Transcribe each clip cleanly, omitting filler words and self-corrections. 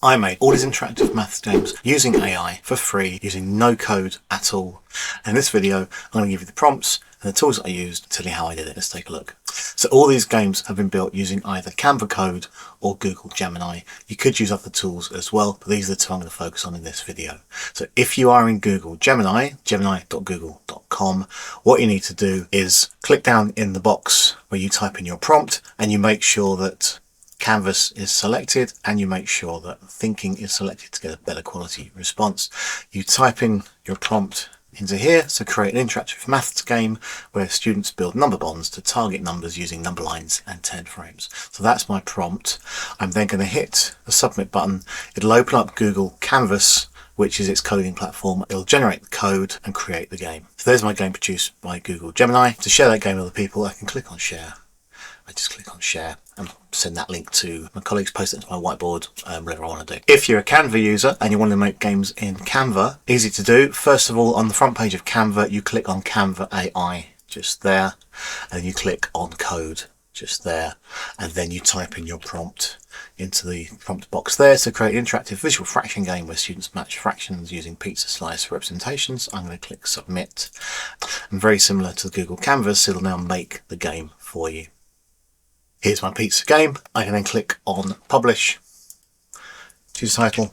I made all these interactive maths games using AI for free, using no code at all. And in this video, I'm going to give you the prompts and the tools that I used to tell you how I did it. Let's take a look. So all these games have been built using either Canva code or Google Gemini. You could use other tools as well, but these are the two I'm going to focus on in this video. So if you are in Google Gemini, gemini.google.com, what you need to do is click down in the box where you type in your prompt and you make sure that Canvas is selected and you make sure that thinking is selected to get a better quality response. You type in your prompt into here, so create an interactive maths game where students build number bonds to target numbers using number lines and 10 frames. So that's my prompt. I'm then going to hit the submit button. It'll open up Google Canvas, which is its coding platform. It'll generate the code and create the game. So there's my game produced by Google Gemini. To share that game with other people, I can click on share. I just click on share and send that link to my colleagues, post it to my whiteboard, whatever I want to do. If you're a Canva user and you want to make games in Canva, easy to do. First of all, on the front page of Canva, you click on Canva AI just there, and you click on code just there, and then you type in your prompt into the prompt box there. So create an interactive visual fraction game where students match fractions using pizza slice representations. I'm going to click submit, and very similar to Google Canvas, it'll now make the game for you. Here's my pizza game. I can then click on publish, choose title.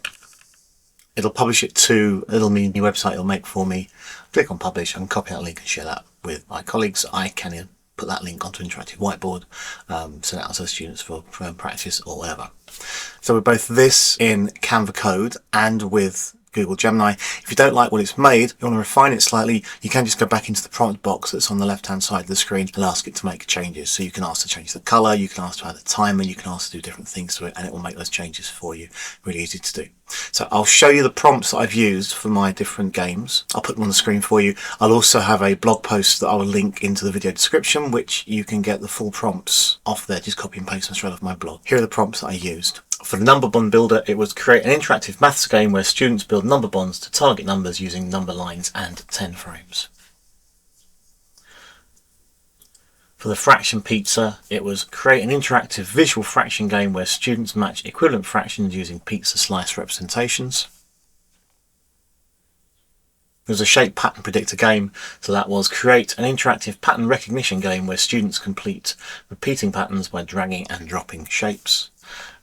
It'll publish it to a little mini website it'll make for me. Click on publish. I can copy that link and share that with my colleagues. I can put that link onto an interactive whiteboard, send it out to the students for practice or whatever. So with both this in Canva code and with Google Gemini, if you don't like what it's made, you want to refine it slightly, you can just go back into the prompt box that's on the left hand side of the screen and ask it to make changes. So you can ask to change the color, you can ask to add a timer, you can ask to do different things to it, and it will make those changes for you. Really easy to do. So I'll show you the prompts that I've used for my different games. I'll put them on the screen for you. I'll also have a blog post that I will link into the video description, which you can get the full prompts off there. Just copy and paste them straight off my blog. Here are the prompts that I used. For the number bond builder, it was create an interactive maths game where students build number bonds to target numbers using number lines and 10 frames. For the fraction pizza, it was create an interactive visual fraction game where students match equivalent fractions using pizza slice representations. It was a shape pattern predictor game, so that was create an interactive pattern recognition game where students complete repeating patterns by dragging and dropping shapes.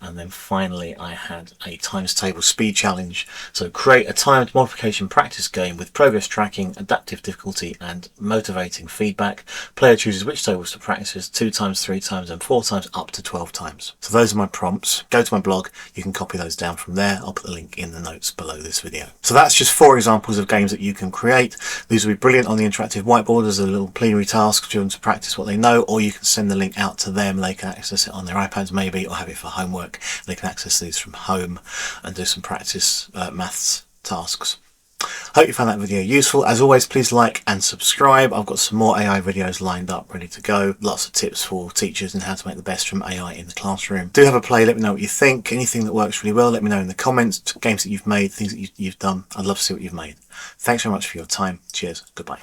And then finally I had a times table speed challenge. So create a timed multiplication practice game with progress tracking, adaptive difficulty and motivating feedback. Player chooses which tables to practice 2 times, 3 times and 4 times up to 12 times. So those are my prompts. Go to my blog, you can copy those down from there. I'll put the link in the notes below this video. So that's just 4 examples of games that you can create. These will be brilliant on the interactive whiteboard as a little plenary task for children to practice what they know, or you can send the link out to them. They can access it on their iPads maybe, or have it for homework. They can access these from home and do some practice maths tasks. Hope you found that video useful. As always, please like and subscribe. I've got some more AI videos lined up, ready to go. Lots of tips for teachers and how to make the best from AI in the classroom. Do have a play, let me know what you think. Anything that works really well, let me know in the comments. Games that you've made, things that you've done. I'd love to see what you've made. Thanks very much for your time. Cheers. Goodbye.